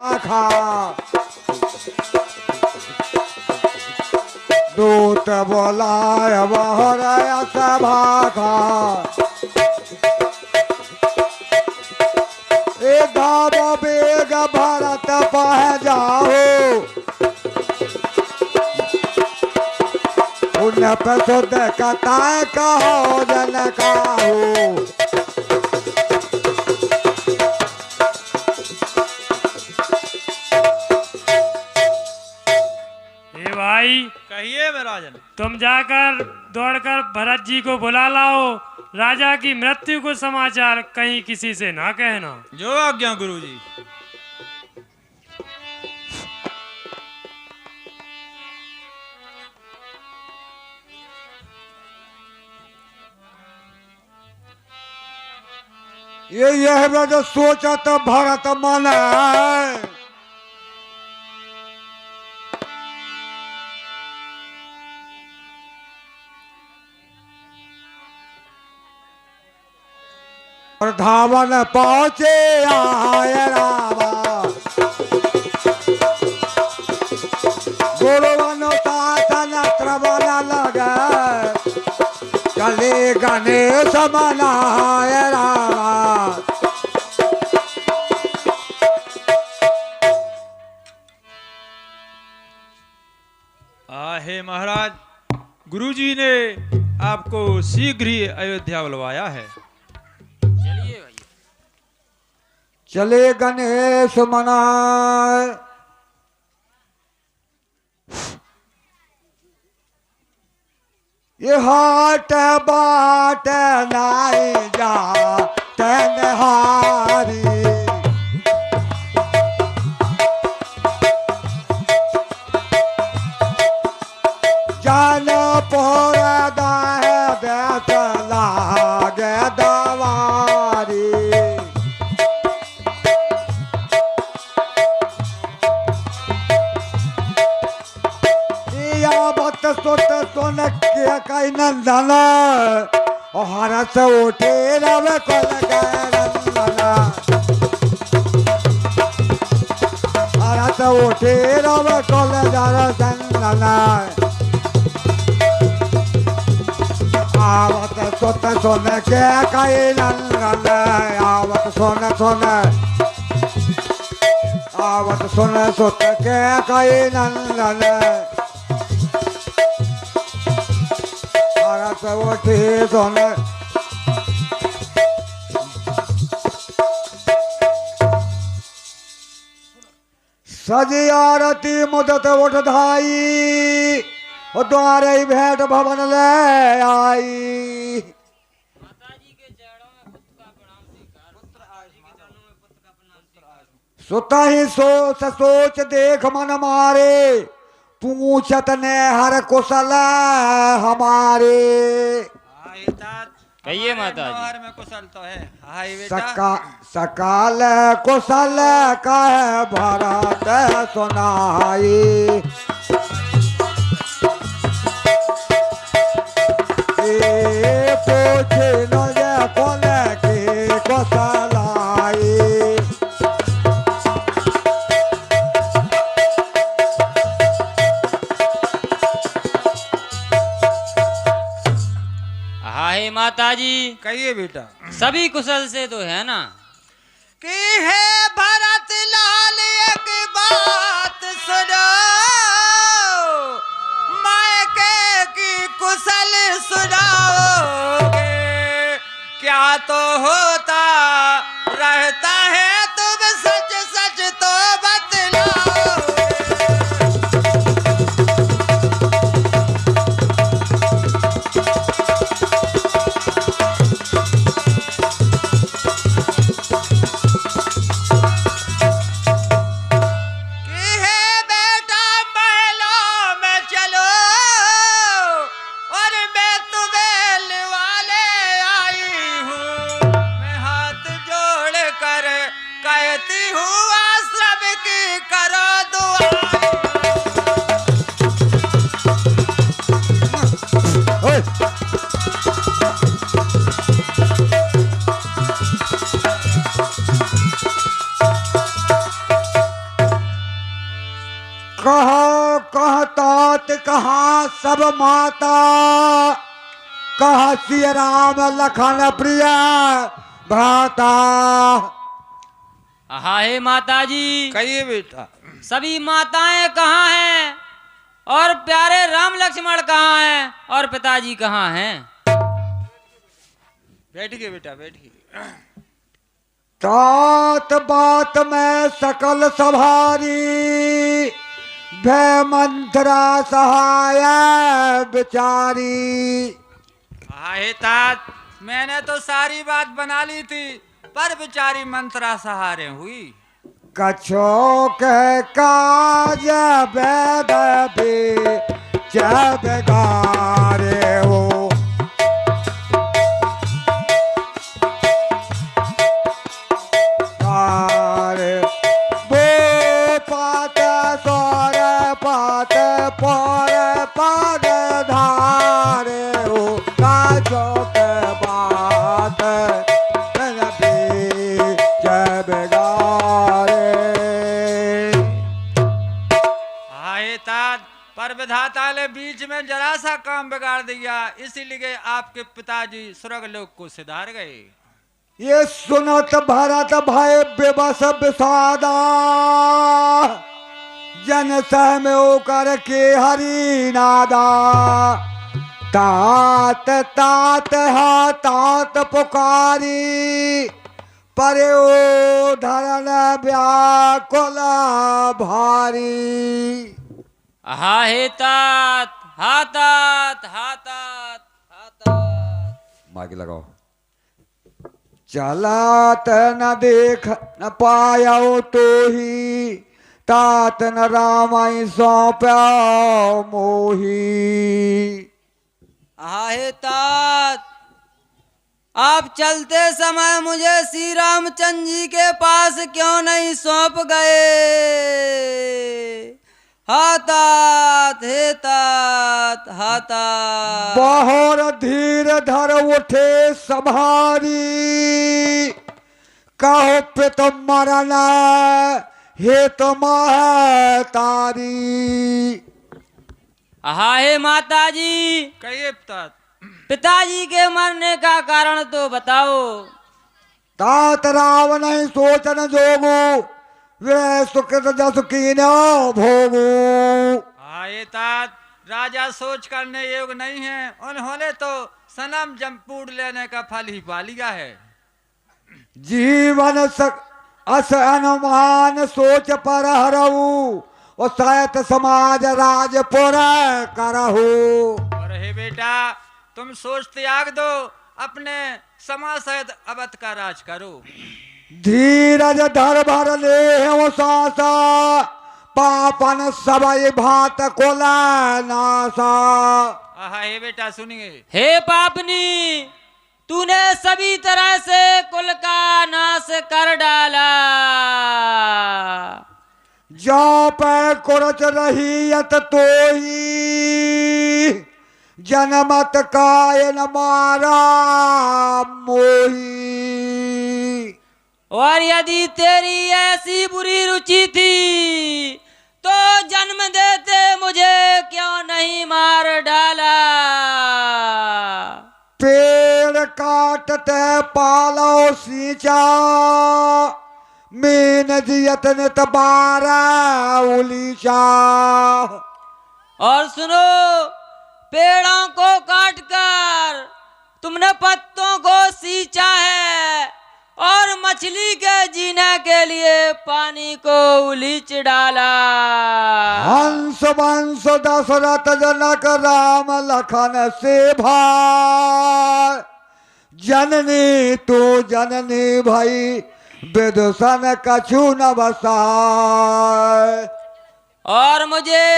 आखा दूत बोलाय बहरय सभाखा ए धाम बेग भरत पह जाओ उन पे शुद्ध कथा कहो जन काहो। भाई कहिए महाराजन। तुम जाकर दौड़कर भरत जी को बुला लाओ। राजा की मृत्यु को समाचार कहीं किसी से ना कहना। जो आज्ञा गुरुजी। यह जो सोचत भरत मन और धावन पहुंचे आय रामा गुरुवन शासन श्रवण लगे चले गणेश मनाय रामा। आहे महाराज, गुरुजी ने आपको शीघ्र ही अयोध्या बुलवाया है। चले गणेश मनाय ये हाट बाट नाई जा तनहारी जान पोर दाह बैठ लागे दवारी बत सोत सोन के कई नंदन हरस उठे रव कल नंदन हरस उठे रव कल जर चंदन आवत सोत सोन के कई नंदन आवत सोन सोन आवत सोन सोत के कई नंदन उठे सोन सजी आरती मुदत उठ धाई द्वारे भेंट भवन ले आई सुता ही सोच सोच देख मन मारे पूछत ने हर कुशल हमारे। कहिए माता जी। में कुशल तो है। हाय बेटा। सकाल कुशल कह भरत सुनाई पूछे न कोन के कुशलाई हाय माता जी। कहिए बेटा। सभी कुशल से तो है ना। कि है भरत लाल एक बात सुनो मायके की कुशल सुनाओगे क्या तो होता रहता है तुम सच सच तो बतलाओ। कहती हूँ आश्रम की करो दुआ। कहो कह तात कहाँ सब माता, कह सिय राम लखन प्रिय भ्राता। हाय माता जी, कहिए बेटा। सभी माताएं कहाँ हैं और प्यारे राम लक्ष्मण कहाँ हैं और पिताजी कहाँ हैं? बैठिए बेटा बैठिए। तात बात में सकल सभारी, भय मंत्रा सहाय बिचारी। हाय तात, मैंने तो सारी बात बना ली थी, पर बेचारी मंत्रा सहारे हुई। कछो के काज वेद भी जब गारे हो, वो पात सोर पात पर पद धारे हो, कछो के बात जब गारे। हाय तात, पर विधाता ने बीच में जरा सा काम बिगाड़ दिया, इसीलिए आपके पिताजी स्वर्ग लोक को सिधार गए। ये सुनत भरत भय विवश विषादा, जन सह में होकर के हरि नादा। तात तात हा तात पुकारी, परे ओ धरन व्याकुल भारी। हाय तात, हातात हातात हातात। माइक लगाओ। चलत न देख न पायो तो ही, तात न रामाई सौंप्या मोही। हाय तात, आप चलते समय मुझे श्री रामचंद्र जी के पास क्यों नहीं सौंप गए? हातात हे तात हातात। बहुर धीर धर उठे संभारी, कहो पित मरन हे तुम तारी। हाय माता जी, कहिए तात। पिताजी के मरने का कारण तो बताओ। तात राव नहीं सोचन जोगो, वे सुकृत जस कीन्यो भोगो। हाय तात, राजा सोच करने योग्य नहीं है, उन्होंने तो सनम जमपूड लेने का फल ही पा लिया है। जीवन अस अनुमान सोच पर हरऊ, और सायत समाज राजपुर करहु। और हे बेटा, तुम सोच त्याग दो, अपने समाज सहित अवध का राज करो। धीरज धर भर ले सासा, पापन सबई भात कुल नासा। हे बेटा सुनिए। हे पापनी, तूने सभी तरह से कुल का नाश कर डाला। जो पे कुरच रहीयत तो ही, जनमत कायन मारा मोही। और यदि तेरी ऐसी बुरी रुचि थी तो जन्म देते मुझे क्यों नहीं मार डाला? पेड़ काटते पालो सींचा, मीन जियत नित बारा उलीचा। और सुनो, पेड़ों को काटकर तुमने पत्तों को सींचा है और मछली के जीने के लिए पानी को उलीच डाला। हंस वंश दशरथ जनक राम लखन से भाई, जननी तू जननी भई विदुषण कछु न बसाए। और मुझे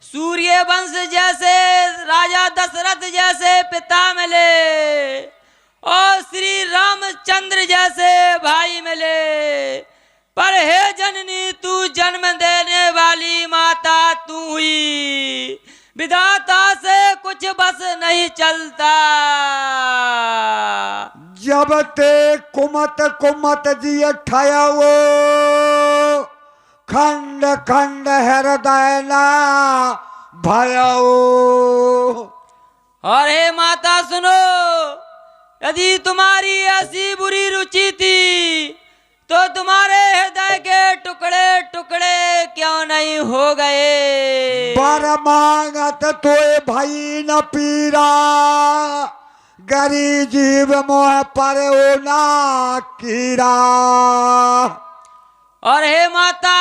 सूर्य वंश जैसे राजा दशरथ जैसे पिता मिले और श्री रामचंद्र जैसे भाई मिले, पर हे जननी तू जन्म देने वाली माता तू हुई, विधाता से कुछ बस नहीं चलता। जब ते कुमत कुमत जी ठयो, खंड खंड हृदय ना भयो। और हे माता सुनो, यदि तुम्हारी ऐसी बुरी रुचि थी तो तुम्हारे हृदय के टुकड़े टुकड़े क्यों नहीं हो गए। बर मांगत तोय भई न पीरा, गरी जीव मोह पर ना कीरा। और हे माता,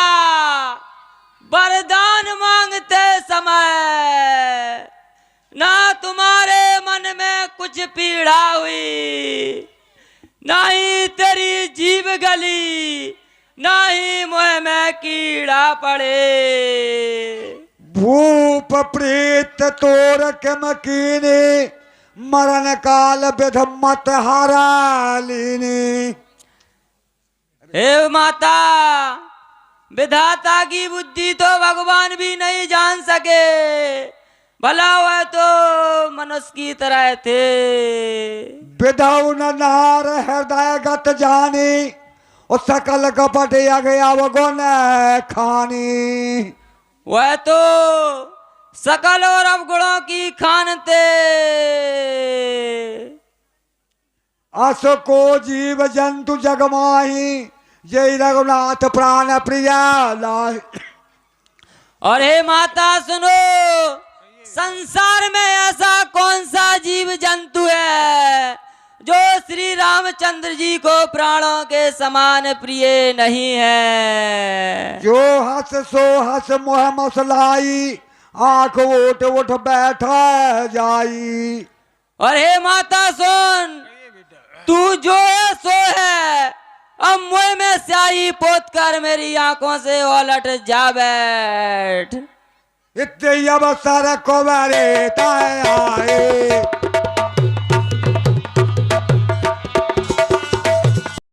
वरदान मांगते समय ना तुम्हारे मन में कुछ पीड़ा हुई, ना ही तेरी जीभ गली, ना ही मुँह में कीड़ा पड़े। भूप प्रीत तोर किम कीनी, मरण काल विध मत हारा लीनी। हे माता, विधाता की बुद्धि तो भगवान भी नहीं जान सके, भला हुआ तो मनुष्य की तरह थे। विधौ न नार हृदय गत जानी, और सकल कपट अगे अवगुण खानी। वह तो सकल और अवगुणों की खानते। अस को जीव जंतु जग माही, जय रघुनाथ प्राण प्रिया लाहि। और हे माता सुनो, संसार में ऐसा कौन सा जीव जंतु है जो श्री रामचंद्र जी को प्राणों के समान प्रिय नहीं है। जो हस सो हस मोह मसलाई, आंख उठ उठ बैठा जाई। और हे माता सुन, तू जो है सो है, अब मुंह में स्याही पोत कर मेरी आंखों से उलट जा बैठ। इतने अवसर को बरे आए।